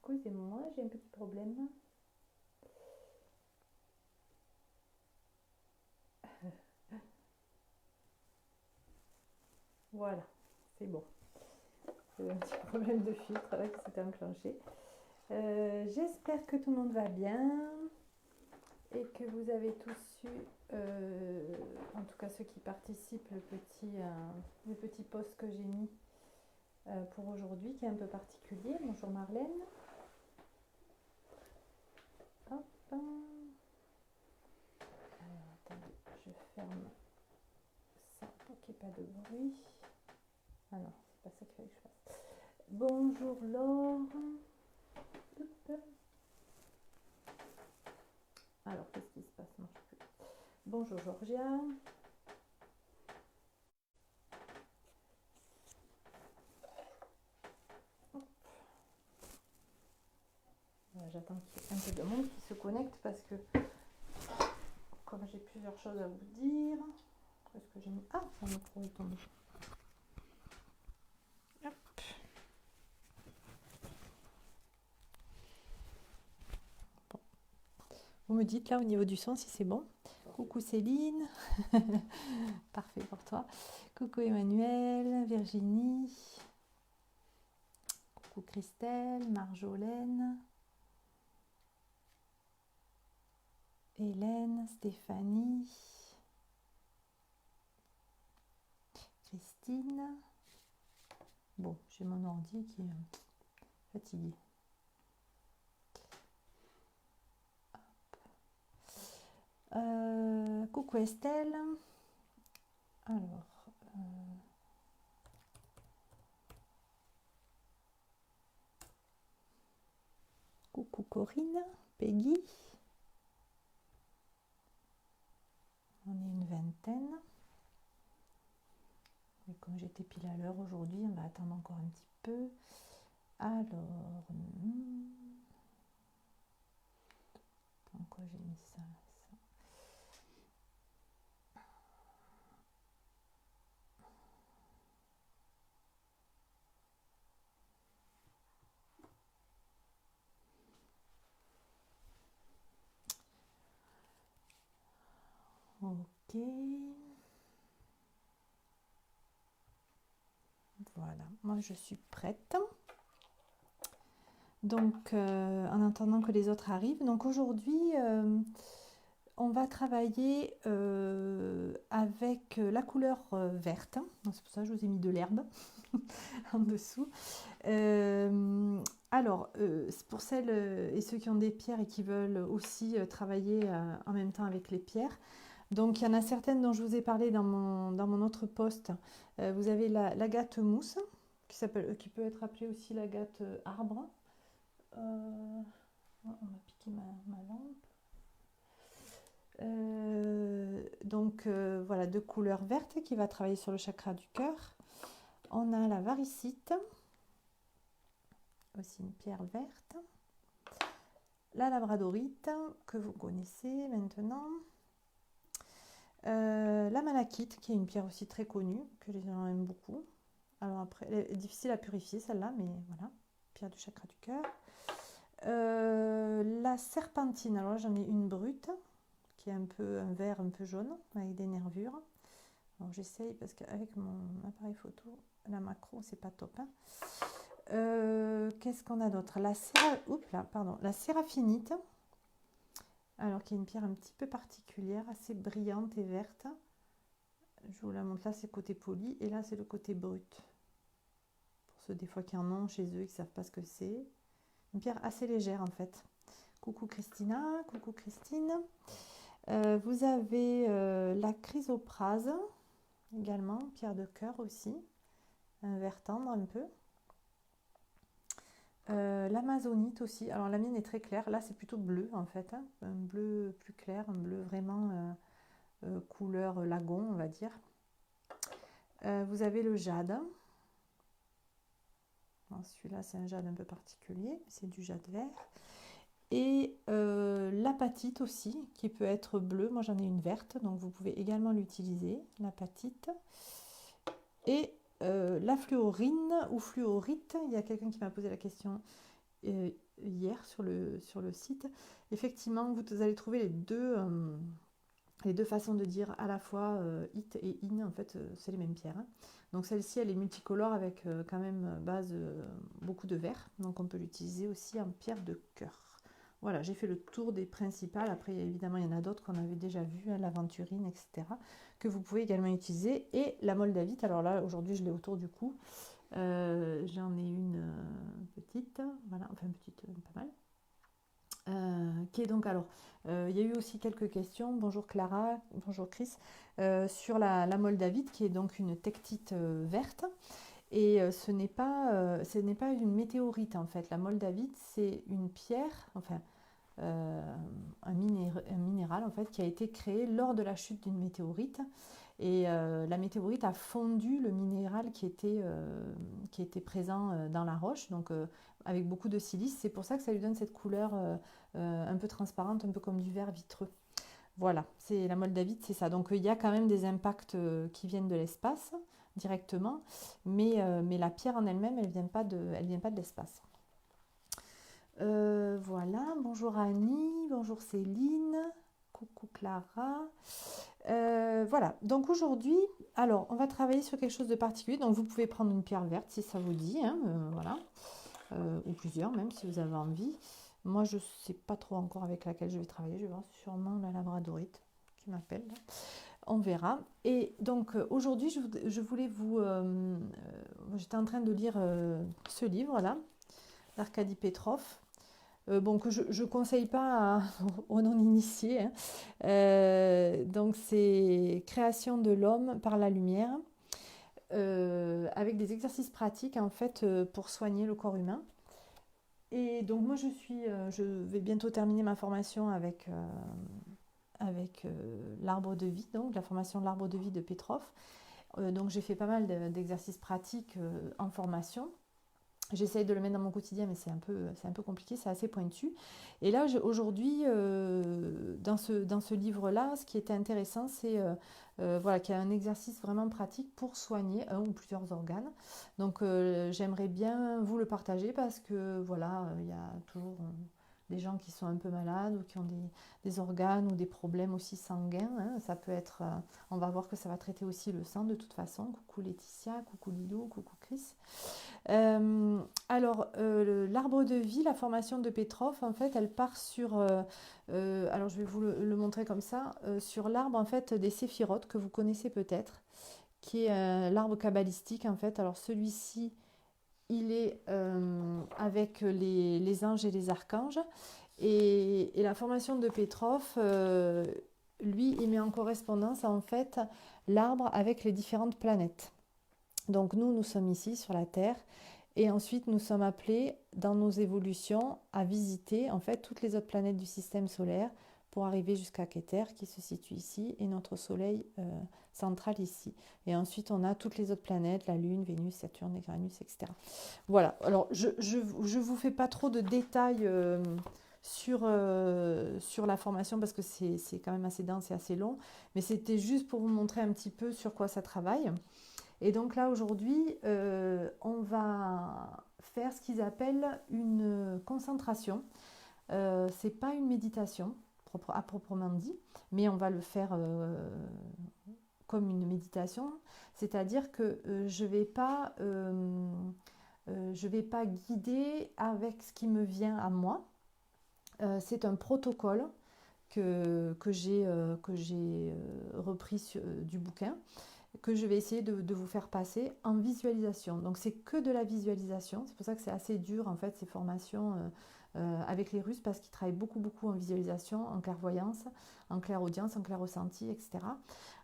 Excusez-moi, j'ai un petit problème. Voilà, c'est bon. J'ai un petit problème de filtre là qui s'était enclenché. J'espère que tout le monde va bien et que vous avez tous eu, en tout cas ceux qui participent, le petit post que j'ai mis pour aujourd'hui qui est un peu particulier. Bonjour Marlène. Hop. Alors attendez, je ferme ça pour qu'il n'y ait pas de bruit. Ah non, c'est pas ça qu'il fallait que je fasse. Bonjour Laure. Alors, qu'est-ce qui se passe? Non, je peux. Bonjour Georgia. J'attends qu'il y ait un peu de monde qui se connecte parce que comme j'ai plusieurs choses à vous dire. Qu'est-ce que j'ai mis? Ah, mon micro est tombé. Hop. Bon. Vous me dites là au niveau du son si c'est bon. Coucou Céline. Parfait pour toi. Coucou Emmanuel, Virginie. Coucou Christelle, Marjolaine. Hélène, Stéphanie, Christine. Bon, j'ai mon ordi qui est fatigué. Coucou Estelle. Alors, coucou Corinne, Peggy. On est une vingtaine. Et comme j'étais pile à l'heure aujourd'hui, on va attendre encore un petit peu. Alors, pourquoi j'ai mis ça, ça. Ok. Voilà, moi je suis prête. Donc, en attendant que les autres arrivent. Donc aujourd'hui, on va travailler avec la couleur verte. C'est pour ça que je vous ai mis de l'herbe en dessous. Alors, c'est pour celles et ceux qui ont des pierres et qui veulent aussi travailler en même temps avec les pierres. Donc, il y en a certaines dont je vous ai parlé dans mon autre post. Vous avez l'agate mousse, qui peut être appelée aussi l'agate arbre. On m'a piqué ma lampe. Donc voilà, de couleur verte qui va travailler sur le chakra du cœur. On a la varicite, aussi une pierre verte. La labradorite, que vous connaissez maintenant. La malachite, qui est une pierre aussi très connue, que les gens aiment beaucoup. Alors après, elle est difficile à purifier celle-là, mais voilà, pierre du chakra du cœur. La serpentine, alors j'en ai une brute, qui est un vert un peu jaune, avec des nervures. Alors j'essaye, parce qu'avec mon appareil photo, la macro, c'est pas top. Hein. Qu'est-ce qu'on a d'autre? La séraphinite, alors qui est une pierre un petit peu particulière, assez brillante et verte. Je vous la montre là, c'est le côté poli, et là c'est le côté brut. Pour ceux des fois qui en ont chez eux et qui ne savent pas ce que c'est. Une pierre assez légère en fait. Coucou Christina, coucou Christine. Vous avez la chrysoprase, également, pierre de cœur aussi, un vert tendre un peu. L'amazonite aussi, alors la mienne est très claire, là c'est plutôt bleu en fait, hein. Un bleu plus clair, un bleu vraiment couleur lagon on va dire. Vous avez le jade, celui-là c'est un jade un peu particulier, c'est du jade vert. Et l'apatite aussi, qui peut être bleue, moi j'en ai une verte, donc vous pouvez également l'utiliser, l'apatite. Et la fluorine ou fluorite, il y a quelqu'un qui m'a posé la question, hier sur le site. Effectivement, vous allez trouver les deux façons de dire à la fois it et in, en fait, c'est les mêmes pierres. Hein. Donc celle-ci, elle est multicolore avec quand même base beaucoup de vert. Donc on peut l'utiliser aussi en pierre de cœur. Voilà, j'ai fait le tour des principales. Après, évidemment, il y en a d'autres qu'on avait déjà vues, hein, l'aventurine, etc., que vous pouvez également utiliser. Et la moldavite, alors là, aujourd'hui, je l'ai autour du cou. J'en ai une petite, voilà, enfin petite, pas mal. Qui est donc alors, il y a eu aussi quelques questions. Bonjour Clara, bonjour Chris, sur la moldavite, qui est donc une tektite verte. Et ce n'est pas une météorite en fait. La moldavite, c'est une pierre, enfin un minéral en fait, qui a été créé lors de la chute d'une météorite. Et la météorite a fondu le minéral qui était présent dans la roche, donc avec beaucoup de silice. C'est pour ça que ça lui donne cette couleur un peu transparente, un peu comme du verre vitreux. Voilà, c'est la moldavite, c'est ça. Donc il y a quand même des impacts qui viennent de l'espace directement, mais la pierre en elle-même, elle vient pas de l'espace. Voilà, bonjour Annie, bonjour Céline, coucou Clara. Voilà, donc aujourd'hui, alors on va travailler sur quelque chose de particulier. Donc vous pouvez prendre une pierre verte si ça vous dit, hein, voilà, ou plusieurs même si vous avez envie. Moi je ne sais pas trop encore avec laquelle je vais travailler, je vais voir sûrement la labradorite qui m'appelle. On verra. Et donc aujourd'hui, je voulais vous... j'étais en train de lire ce livre-là, d'Arkady Petrov. Bon, que je ne conseille pas aux non-initiés. Hein. Donc c'est Création de l'homme par la lumière, avec des exercices pratiques en fait pour soigner le corps humain. Et donc moi je vais bientôt terminer ma formation avec l'arbre de vie, donc la formation de l'arbre de vie de Petrov. Donc j'ai fait pas mal d'exercices pratiques en formation. J'essaye de le mettre dans mon quotidien, mais c'est un peu compliqué, c'est assez pointu. Et là, aujourd'hui, dans ce livre-là, ce qui était intéressant, c'est voilà, qu'il y a un exercice vraiment pratique pour soigner un ou plusieurs organes. Donc, j'aimerais bien vous le partager parce que, voilà, il y a toujours des gens qui sont un peu malades ou qui ont des organes ou des problèmes aussi sanguins. Hein. Ça peut être... on va voir que ça va traiter aussi le sang de toute façon. Coucou Laetitia, coucou Lilo, coucou Chris. Alors, l'arbre de vie, la formation de Petrov, en fait, elle part sur... alors, je vais vous le montrer comme ça. Sur l'arbre, en fait, des séphirotes que vous connaissez peut-être, qui est l'arbre kabbalistique, en fait. Alors, celui-ci... il est avec les anges et les archanges. Et la formation de Petrov, lui, il met en correspondance en fait l'arbre avec les différentes planètes. Donc nous sommes ici sur la Terre. Et ensuite, nous sommes appelés dans nos évolutions à visiter en fait toutes les autres planètes du système solaire pour arriver jusqu'à Keter qui se situe ici et notre Soleil central ici. Et ensuite, on a toutes les autres planètes, la Lune, Vénus, Saturne, Uranus, etc. Voilà. Alors, je vous fais pas trop de détails sur la formation parce que c'est quand même assez dense et assez long. Mais c'était juste pour vous montrer un petit peu sur quoi ça travaille. Et donc là, aujourd'hui, on va faire ce qu'ils appellent une concentration. C'est pas une méditation à proprement dit, mais on va le faire comme une méditation, c'est-à-dire que je vais pas guider avec ce qui me vient à moi. C'est un protocole que j'ai repris du bouquin, que je vais essayer de vous faire passer en visualisation. Donc c'est que de la visualisation, c'est pour ça que c'est assez dur en fait ces formations avec les Russes parce qu'ils travaillent beaucoup en visualisation, en clairvoyance, en clairaudience, en clair-ressenti, etc.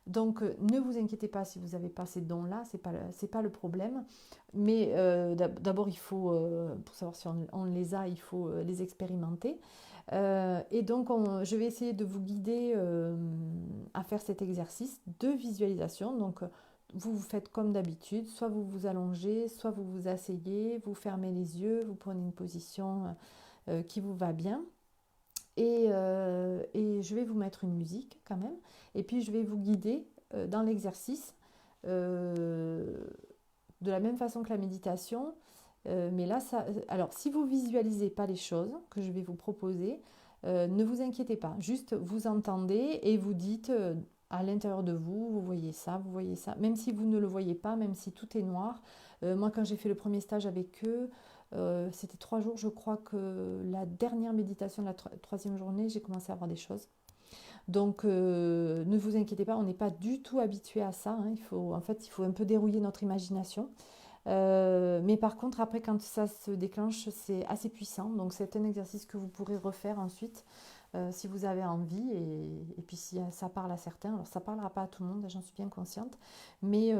Donc ne vous inquiétez pas si vous n'avez pas ces dons-là, c'est pas le problème. Mais d'abord il faut, pour savoir si on les a, il faut les expérimenter. Et donc je vais essayer de vous guider à faire cet exercice de visualisation. Donc vous faites comme d'habitude, soit vous vous allongez, soit vous vous asseyez, vous fermez les yeux, vous prenez une position qui vous va bien. Et je vais vous mettre une musique quand même. Et puis je vais vous guider dans l'exercice de la même façon que la méditation. Mais là, alors, si vous visualisez pas les choses que je vais vous proposer, ne vous inquiétez pas. Juste, vous entendez et vous dites à l'intérieur de vous, vous voyez ça, vous voyez ça. Même si vous ne le voyez pas, même si tout est noir. Moi, quand j'ai fait le premier stage avec eux, c'était 3 jours, je crois que la dernière méditation de la troisième journée, j'ai commencé à voir des choses. Donc, ne vous inquiétez pas, on n'est pas du tout habitué à ça, hein. En fait, il faut un peu dérouiller notre imagination. Mais par contre, après, quand ça se déclenche, c'est assez puissant. Donc, c'est un exercice que vous pourrez refaire ensuite si vous avez envie. Et puis, si ça parle à certains, alors ça ne parlera pas à tout le monde, j'en suis bien consciente. Mais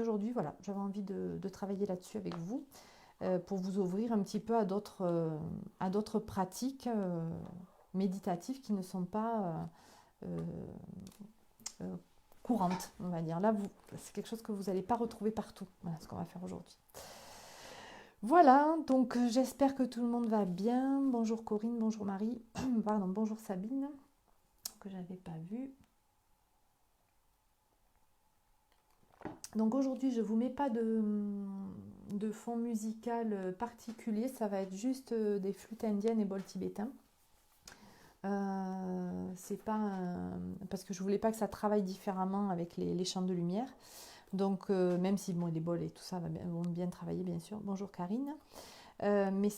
aujourd'hui, voilà, j'avais envie de travailler là-dessus avec vous pour vous ouvrir un petit peu à d'autres pratiques méditatives qui ne sont pas euh, euh, courantes, on va dire. Là, c'est quelque chose que vous n'allez pas retrouver partout. Voilà ce qu'on va faire aujourd'hui. Voilà, donc j'espère que tout le monde va bien. Bonjour Corinne, bonjour Marie, pardon, bonjour Sabine, que je n'avais pas vue. Donc aujourd'hui, je ne vous mets pas de fond musical particulier, ça va être juste des flûtes indiennes et bols tibétains. C'est pas parce que je voulais pas que ça travaille différemment avec les champs de lumière. Donc même si bon, les bols et tout ça vont bien travailler bien sûr. Bonjour Karine. Mais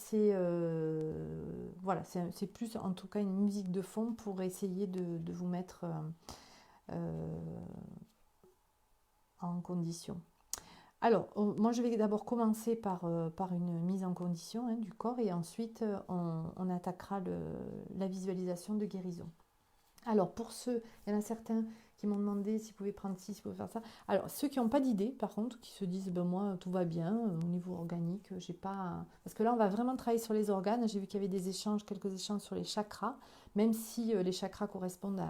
voilà, c'est plus en tout cas une musique de fond pour essayer de vous mettre en condition. Alors, moi je vais d'abord commencer par une mise en condition du corps et ensuite on attaquera la visualisation de guérison. Alors pour ceux, il y en a certains qui m'ont demandé s'ils pouvaient prendre ci, s'ils pouvaient faire ça. Alors ceux qui n'ont pas d'idée par contre, qui se disent ben moi tout va bien au niveau organique, j'ai pas. Parce que là on va vraiment travailler sur les organes. J'ai vu qu'il y avait quelques échanges sur les chakras, même si les chakras correspondent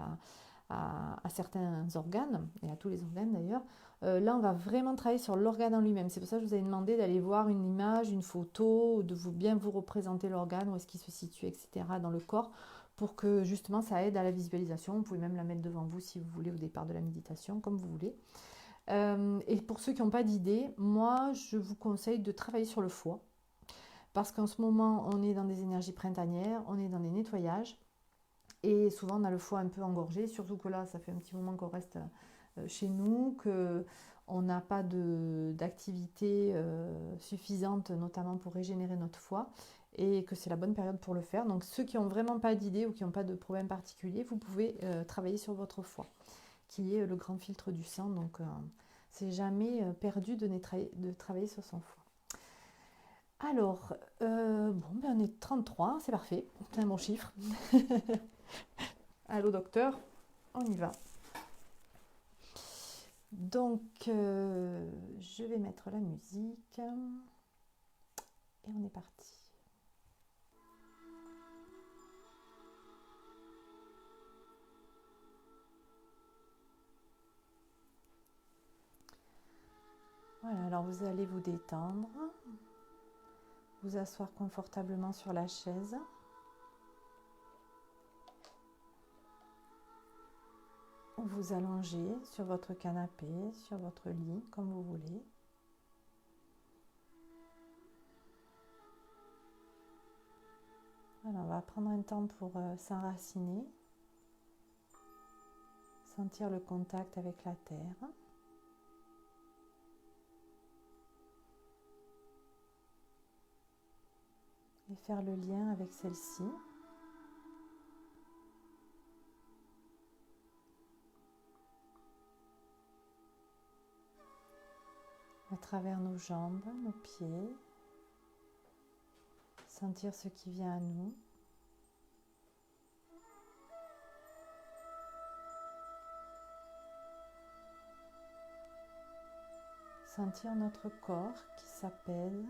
à certains organes, et à tous les organes d'ailleurs. Là, on va vraiment travailler sur l'organe en lui-même. C'est pour ça que je vous ai demandé d'aller voir une image, une photo, de bien vous représenter l'organe, où est-ce qu'il se situe, etc. dans le corps, pour que justement ça aide à la visualisation. Vous pouvez même la mettre devant vous si vous voulez au départ de la méditation, comme vous voulez. Et pour ceux qui n'ont pas d'idée, moi, je vous conseille de travailler sur le foie, parce qu'en ce moment, on est dans des énergies printanières, on est dans des nettoyages. Et souvent, on a le foie un peu engorgé, surtout que là, ça fait un petit moment qu'on reste chez nous, qu'on n'a pas d'activité suffisante, notamment pour régénérer notre foie, et que c'est la bonne période pour le faire. Donc, ceux qui n'ont vraiment pas d'idée ou qui n'ont pas de problème particulier, vous pouvez travailler sur votre foie, qui est le grand filtre du sang. Donc, c'est jamais perdu de travailler sur son foie. Alors, bon, ben on est 33, c'est parfait, c'est un bon chiffre. Allô docteur, on y va. Donc, je vais mettre la musique et on est parti. Voilà, alors vous allez vous détendre, vous asseoir confortablement sur la chaise. Vous allonger sur votre canapé, sur votre lit, comme vous voulez. Alors, on va prendre un temps pour s'enraciner, sentir le contact avec la terre. Et faire le lien avec celle-ci. À travers nos jambes, nos pieds, sentir ce qui vient à nous. Sentir notre corps qui s'apaise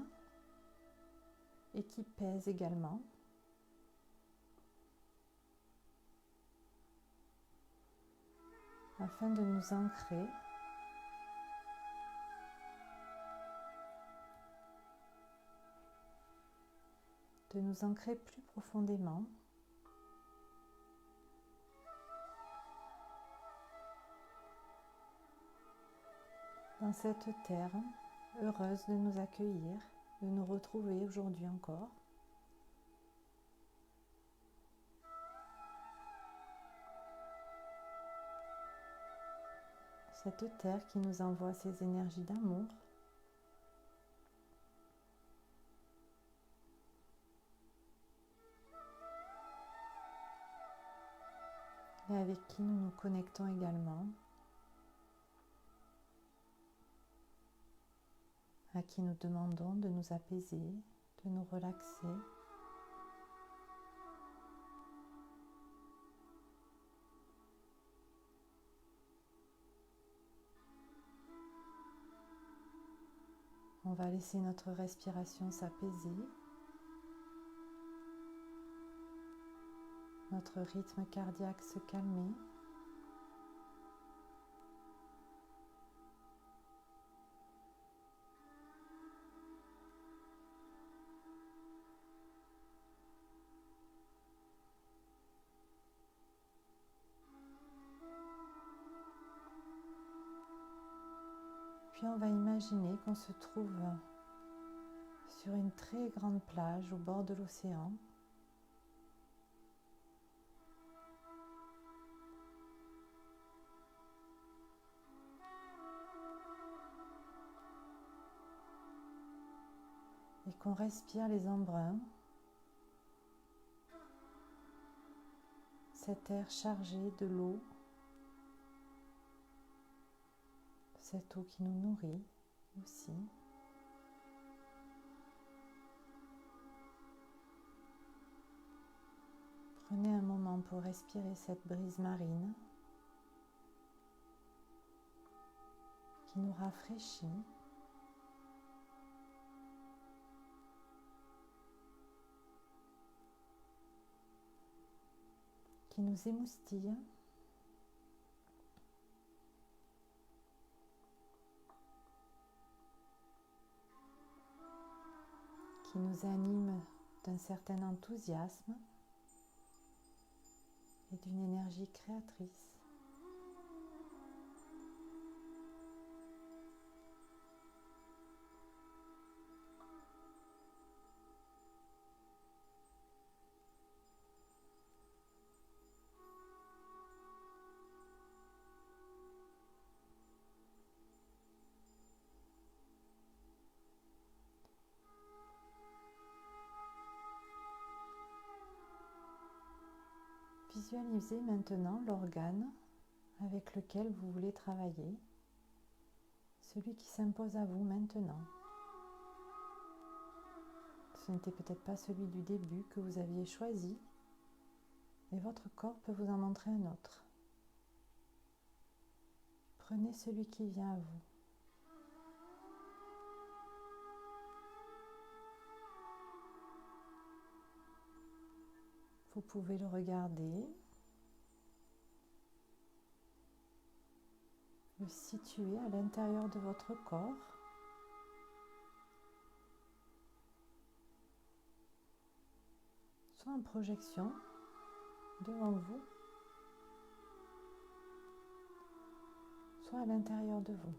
et qui pèse également. Afin de nous ancrer. De nous ancrer plus profondément dans cette terre heureuse de nous accueillir. de nous retrouver aujourd'hui encore. Cette terre qui nous envoie ses énergies d'amour. Et avec qui nous nous connectons également. À qui nous demandons de nous apaiser, de nous relaxer. On va laisser notre respiration s'apaiser, notre rythme cardiaque se calmer. Puis on va imaginer qu'on se trouve sur une très grande plage au bord de l'océan. Et qu'on respire les embruns, cet air chargé de l'eau, cette eau qui nous nourrit aussi. Prenez un moment pour respirer cette brise marine qui nous rafraîchit. Qui nous émoustille. Qui nous anime d'un certain enthousiasme et d'une énergie créatrice. Visualisez maintenant l'organe avec lequel vous voulez travailler, celui qui s'impose à vous maintenant. Ce n'était peut-être pas celui du début que vous aviez choisi, et votre corps peut vous en montrer un autre. Prenez celui qui vient à vous. Vous pouvez le regarder, le situer à l'intérieur de votre corps. Soit en projection devant vous, soit à l'intérieur de vous.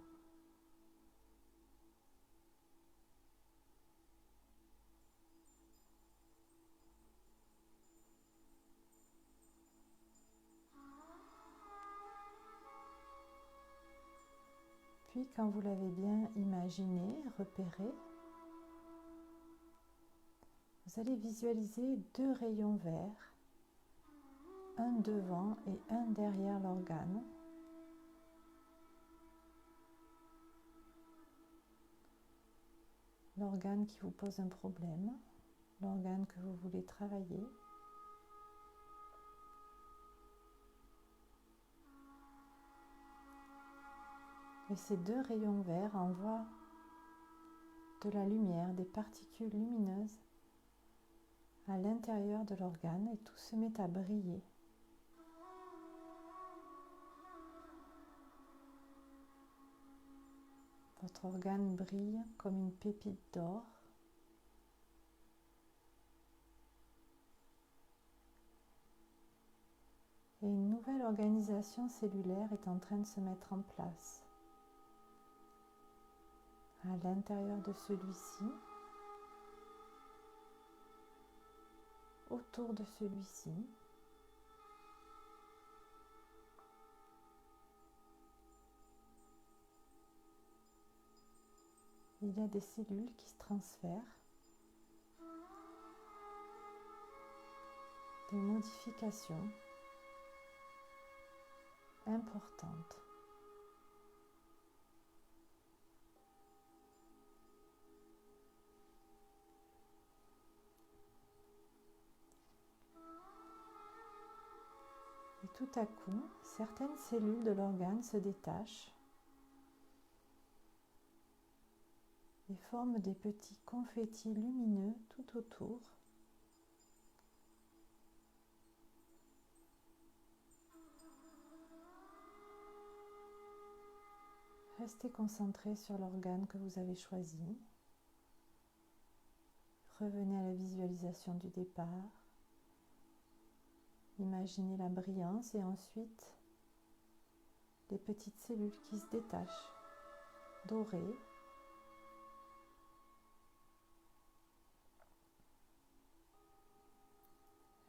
Puis, quand vous l'avez bien imaginé, repéré, vous allez visualiser 2 rayons verts, un devant et un derrière l'organe. L'organe qui vous pose un problème, l'organe que vous voulez travailler. Et ces 2 rayons verts envoient de la lumière, des particules lumineuses à l'intérieur de l'organe et tout se met à briller. Votre organe brille comme une pépite d'or. Et une nouvelle organisation cellulaire est en train de se mettre en place. À l'intérieur de celui-ci, autour de celui-ci. Il y a des cellules qui se transfèrent, des modifications importantes. Et tout à coup, certaines cellules de l'organe se détachent et forment des petits confettis lumineux tout autour. Restez concentré sur l'organe que vous avez choisi. Revenez à la visualisation du départ. Imaginez la brillance et ensuite les petites cellules qui se détachent, dorées.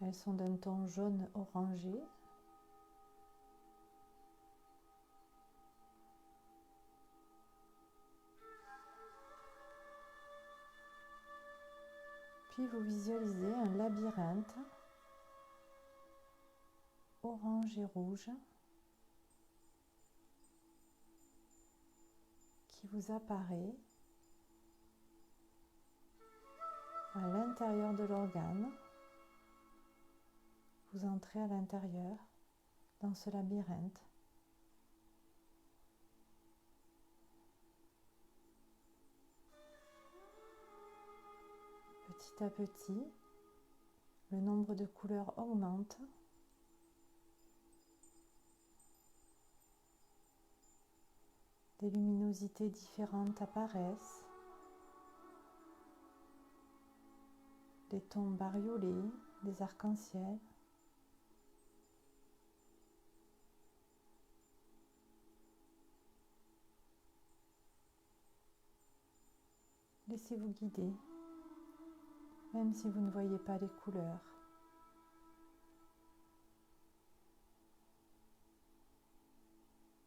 Elles sont d'un ton jaune orangé. Puis vous visualisez un labyrinthe orange et rouge qui vous apparaît à l'intérieur de l'organe. Vous entrez à l'intérieur dans ce labyrinthe. Petit à petit, le nombre de couleurs augmente. Des luminosités différentes apparaissent. Des tons bariolés, des arcs-en-ciel. Laissez-vous guider, même si vous ne voyez pas les couleurs.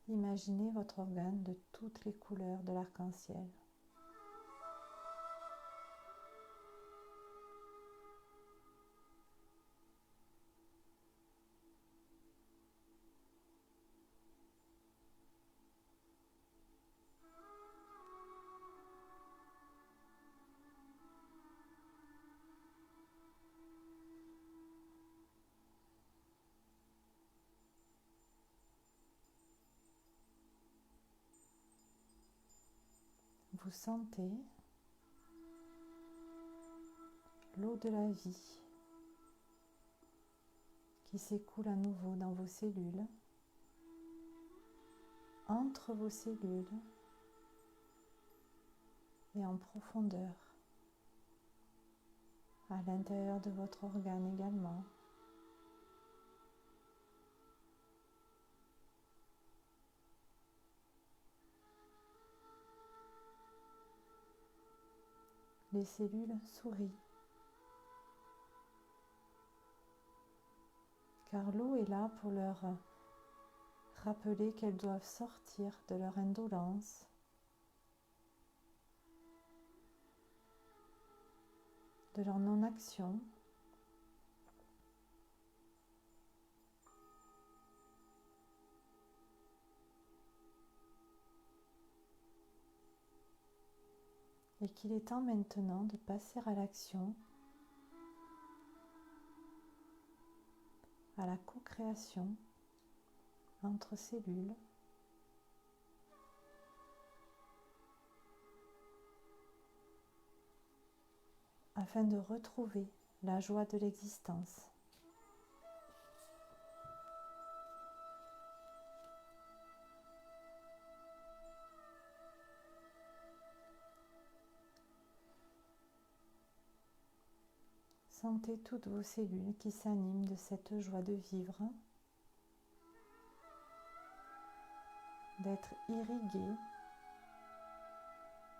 Imaginez votre organe de toutes les couleurs de l'arc-en-ciel. Vous sentez l'eau de la vie qui s'écoule à nouveau dans vos cellules, entre vos cellules et en profondeur, à l'intérieur de votre organe également. Les cellules sourient, car l'eau est là pour leur rappeler qu'elles doivent sortir de leur indolence, de leur non-action, et qu'il est temps maintenant de passer à l'action, à la co-création entre cellules, afin de retrouver la joie de l'existence. Sentez toutes vos cellules qui s'animent de cette joie de vivre, d'être irriguées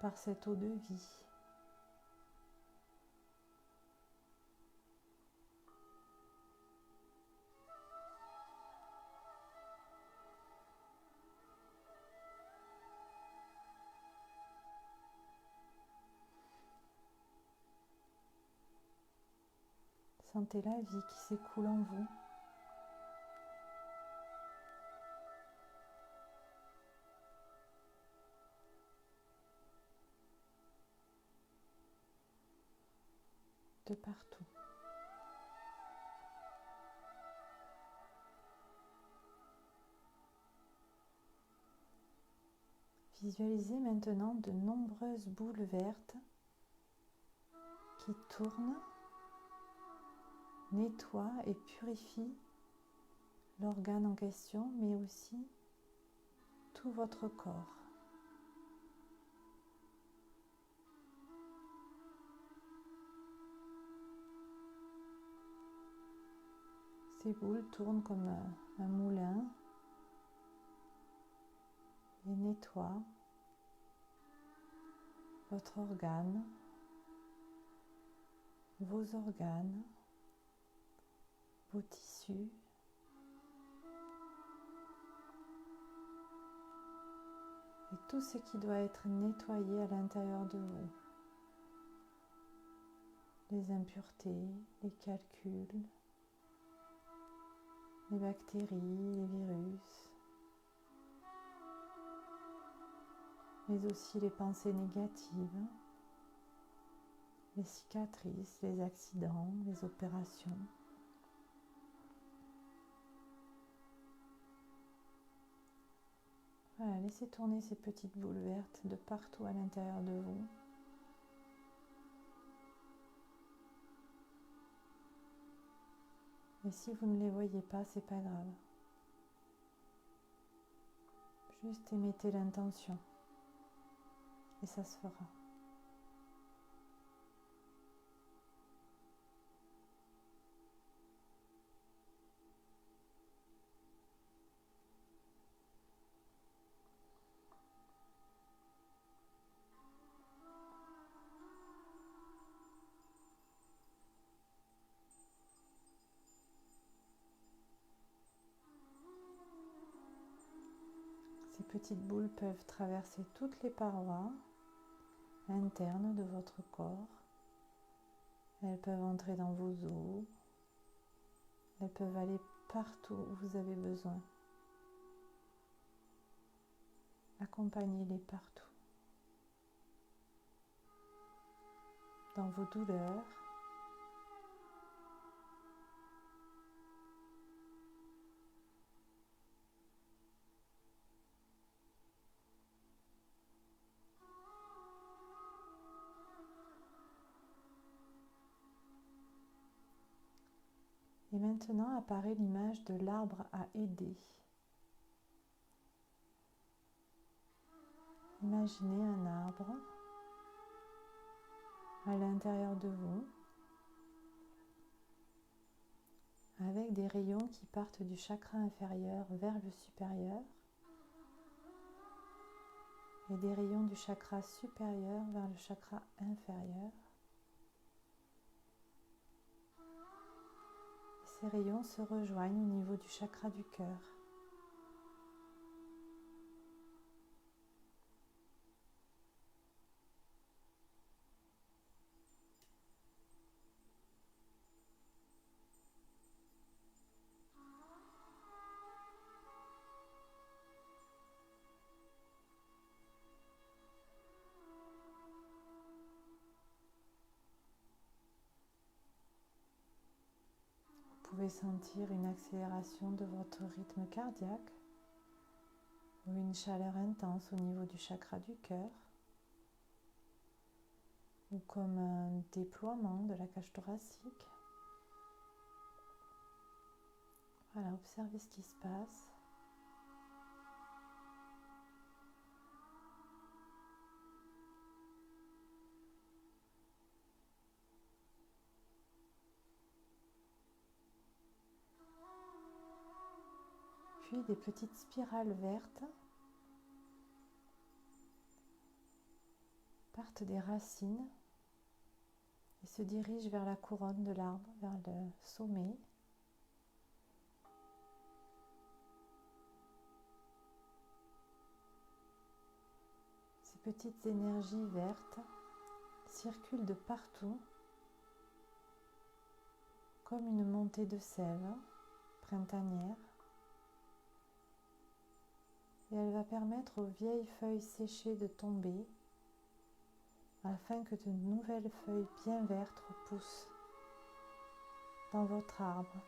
par cette eau de vie. Sentez la vie qui s'écoule en vous. De partout. Visualisez maintenant de nombreuses boules vertes qui tournent, nettoient et purifient l'organe en question, mais aussi tout votre corps. Ces boules tournent comme un moulin et nettoient votre organe, vos organes, vos tissus, et tout ce qui doit être nettoyé à l'intérieur de vous. Les impuretés, les calculs, les bactéries, les virus, mais aussi les pensées négatives, les cicatrices, les accidents, les opérations. Voilà, laissez tourner ces petites boules vertes de partout à l'intérieur de vous. Et si vous ne les voyez pas, c'est pas grave. Juste émettez l'intention et ça se fera. Ces petites boules peuvent traverser toutes les parois internes de votre corps. Elles peuvent entrer dans vos os. Elles peuvent aller partout où vous avez besoin. Accompagnez-les partout. Dans vos douleurs, et maintenant apparaît l'image de l'arbre à aider. Imaginez un arbre à l'intérieur de vous avec des rayons qui partent du chakra inférieur vers le supérieur et des rayons du chakra supérieur vers le chakra inférieur. Ces rayons se rejoignent au niveau du chakra du cœur. Vous pouvez sentir une accélération de votre rythme cardiaque ou une chaleur intense au niveau du chakra du cœur ou comme un déploiement de la cage thoracique. Voilà, observez ce qui se passe. Puis des petites spirales vertes partent des racines et se dirigent vers la couronne de l'arbre, vers le sommet. Ces petites énergies vertes circulent de partout comme une montée de sève printanière. Et elle va permettre aux vieilles feuilles séchées de tomber afin que de nouvelles feuilles bien vertes repoussent dans votre arbre.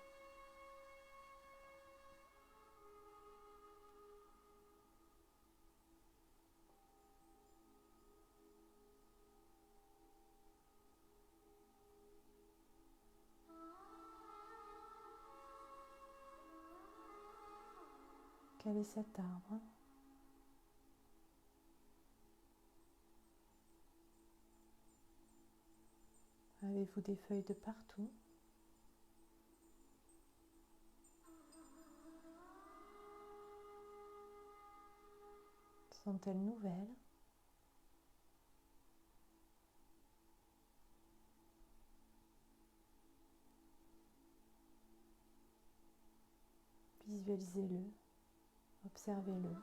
Quel est cet arbre? Avez-vous des feuilles de partout? Sont-elles nouvelles? Visualisez-le, observez-le.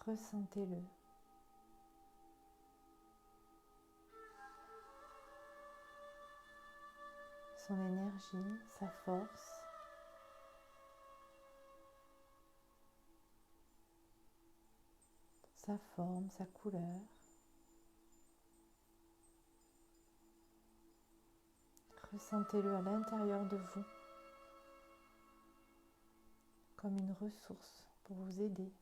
Ressentez-le. Son énergie, sa force. Sa forme, sa couleur. Ressentez-le à l'intérieur de vous, comme une ressource pour vous aider.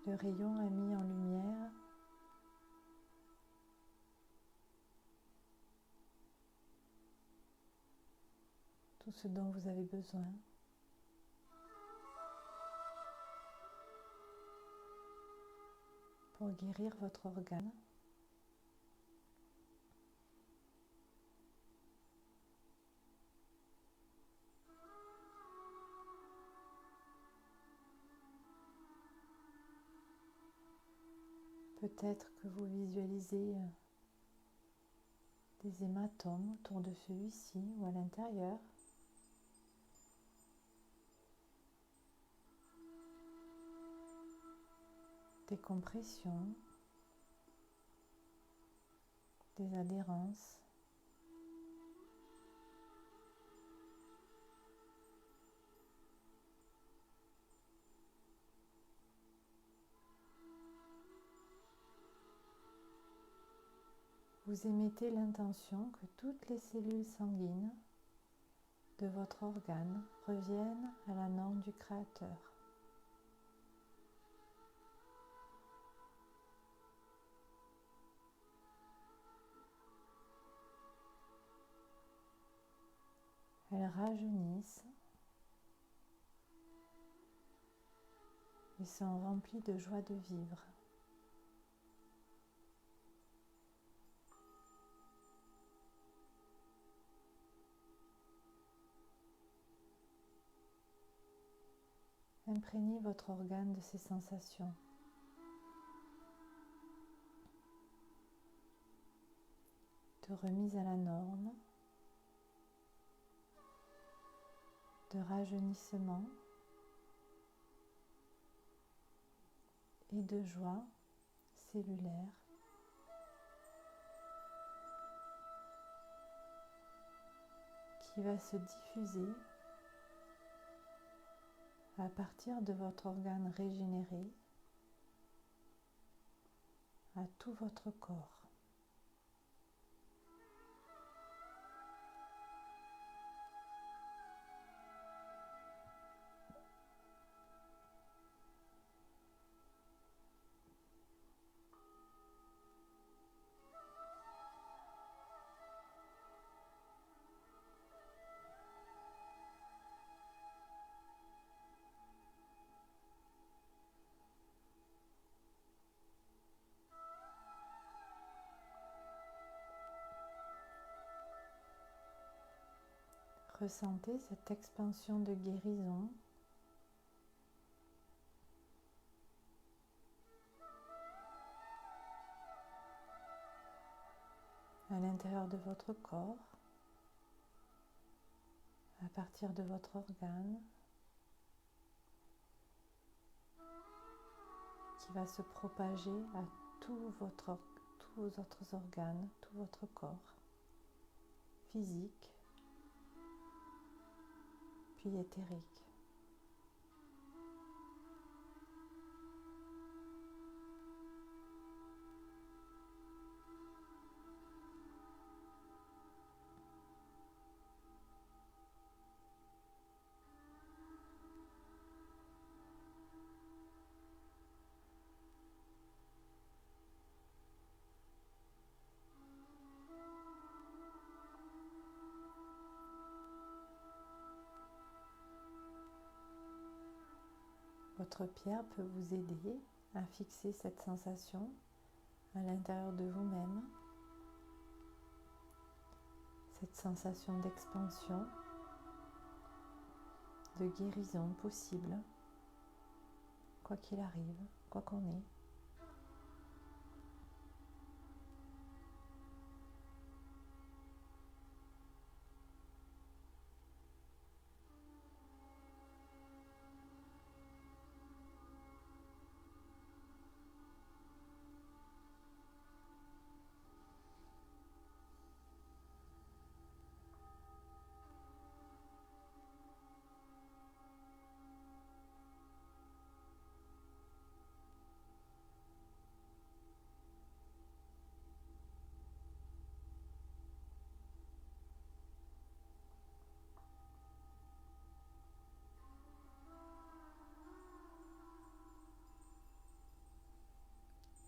Le rayon a mis en lumière tout ce dont vous avez besoin pour guérir votre organe. Peut-être que vous visualisez des hématomes autour de celui-ci ou à l'intérieur. Des compressions, des adhérences. Vous émettez l'intention que toutes les cellules sanguines de votre organe reviennent à la norme du Créateur. Elles rajeunissent et sont remplies de joie de vivre. Imprégnez votre organe de ces sensations. De remise à la norme, de rajeunissement et de joie cellulaire. Qui va se diffuser à partir de votre organe régénéré à tout votre corps. Ressentez cette expansion de guérison à l'intérieur de votre corps, à partir de votre organe, qui va se propager à tous vos autres organes, tout votre corps, physique, puis éthérique. Votre pierre peut vous aider à fixer cette sensation à l'intérieur de vous-même, cette sensation d'expansion, de guérison possible, quoi qu'il arrive, quoi qu'on ait.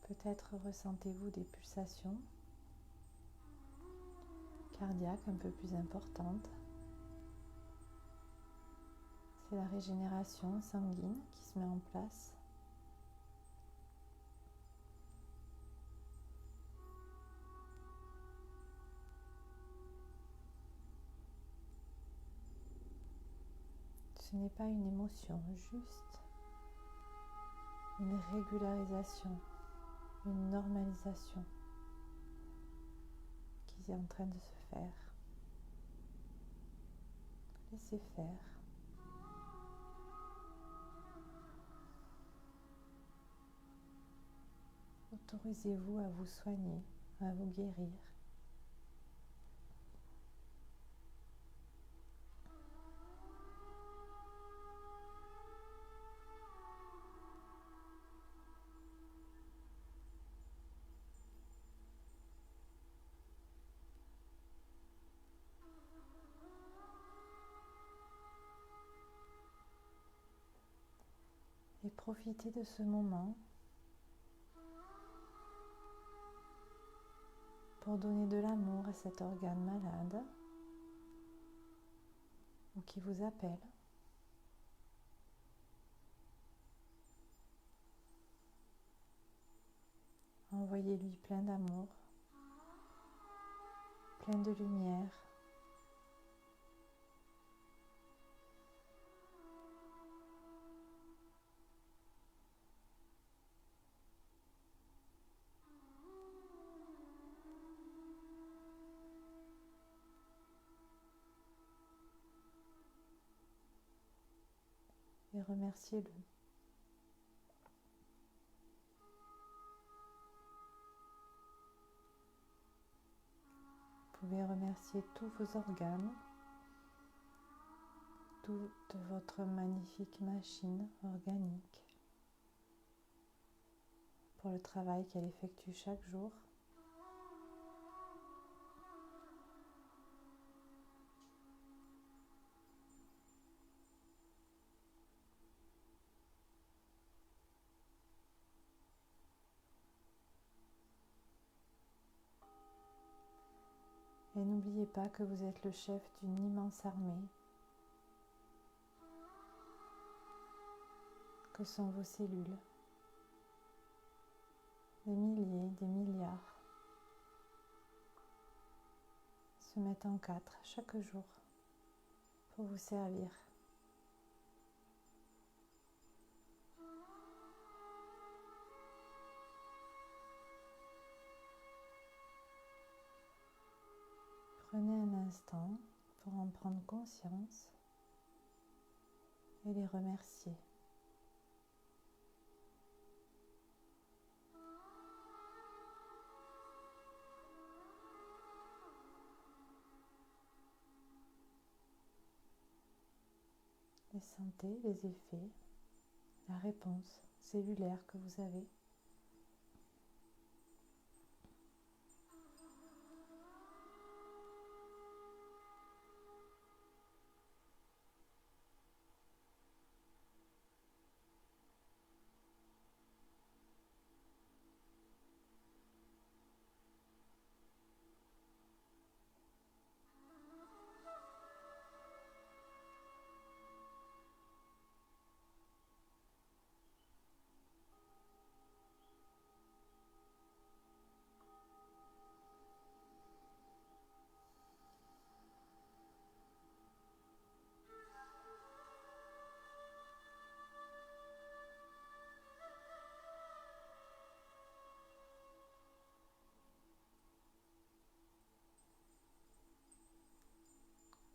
Peut-être ressentez-vous des pulsations cardiaques un peu plus importantes. C'est la régénération sanguine qui se met en place. Ce n'est pas une émotion, juste une régularisation, une normalisation qui est en train de se faire. Laissez faire. Autorisez-vous à vous soigner, à vous guérir. Et profitez de ce moment pour donner de l'amour à cet organe malade ou qui vous appelle. Envoyez-lui plein d'amour, plein de lumière. Et remerciez-le. Vous pouvez remercier tous vos organes, toute votre magnifique machine organique pour le travail qu'elle effectue chaque jour. Et n'oubliez pas que vous êtes le chef d'une immense armée, que sont vos cellules, des milliers, des milliards, se mettent en quatre chaque jour. pour vous servir. Prenez un instant pour en prendre conscience et les remercier. Et sentez les effets, la réponse cellulaire que vous avez.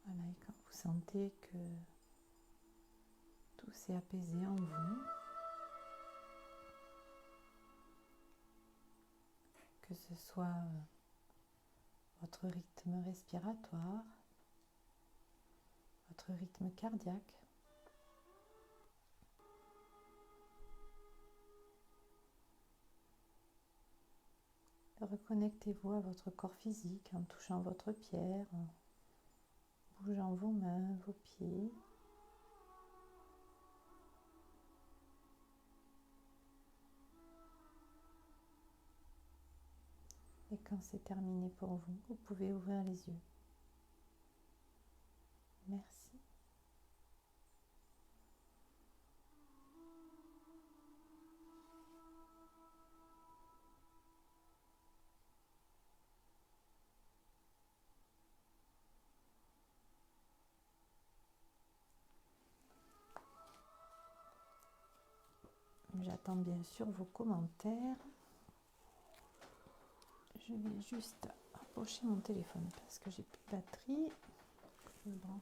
Voilà, et quand vous sentez que tout s'est apaisé en vous, que ce soit votre rythme respiratoire, votre rythme cardiaque, reconnectez-vous à votre corps physique en touchant votre pierre, en bougeant vos mains, vos pieds. Et quand c'est terminé pour vous, vous pouvez ouvrir les yeux. Merci. J'attends bien sûr vos commentaires. Je vais juste approcher mon téléphone parce que j'ai plus de batterie. Je le branche.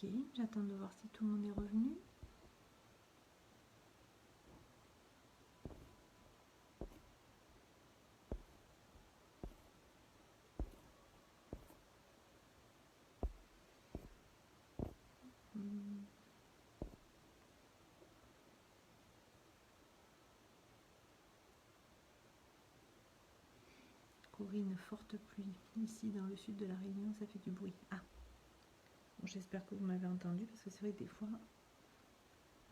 Ok, j'attends de voir si tout le monde est revenu. Une forte pluie ici dans le sud de la Réunion, ça fait du bruit. Ah, bon, j'espère que vous m'avez entendu parce que c'est vrai que des fois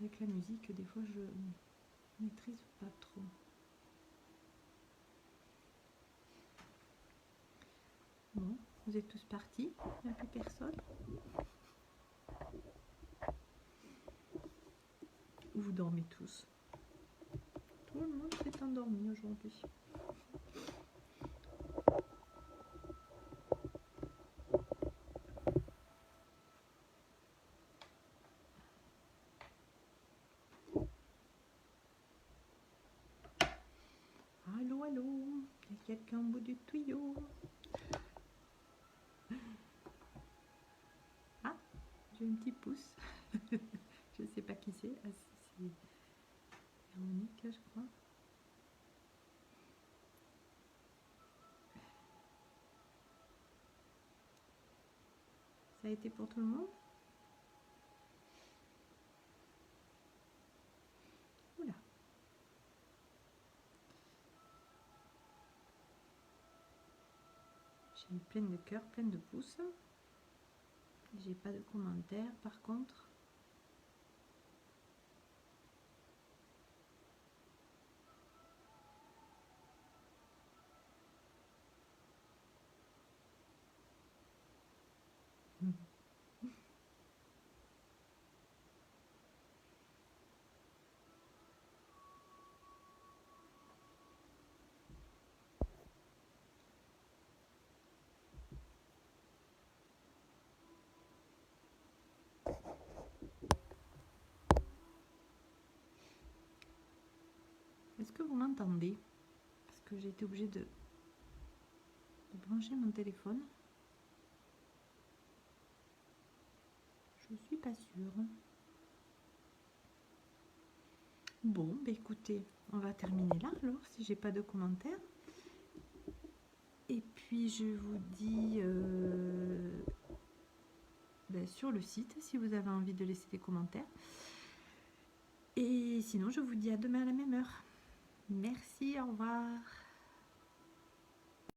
avec la musique, des fois je maîtrise pas trop. Bon, vous êtes tous partis, il n'y a plus personne. Vous dormez tous. Tout le monde s'est endormi aujourd'hui. Allô, allô, il y a quelqu'un au bout du tuyau. Ah, j'ai un petit pouce. Je ne sais pas qui c'est. Ah, c'est Véronique, je crois. Ça a été pour tout le monde? J'ai plein de cœurs, plein de pouces. J'ai pas de commentaires par contre. Est-ce que vous m'entendez? Parce que j'ai été obligée de brancher mon téléphone. Je suis pas sûre. Bon, bah écoutez, on va terminer là alors, si j'ai pas de commentaires. Et puis je vous dis sur le site si vous avez envie de laisser des commentaires. Et sinon, je vous dis à demain à la même heure. Merci, au revoir.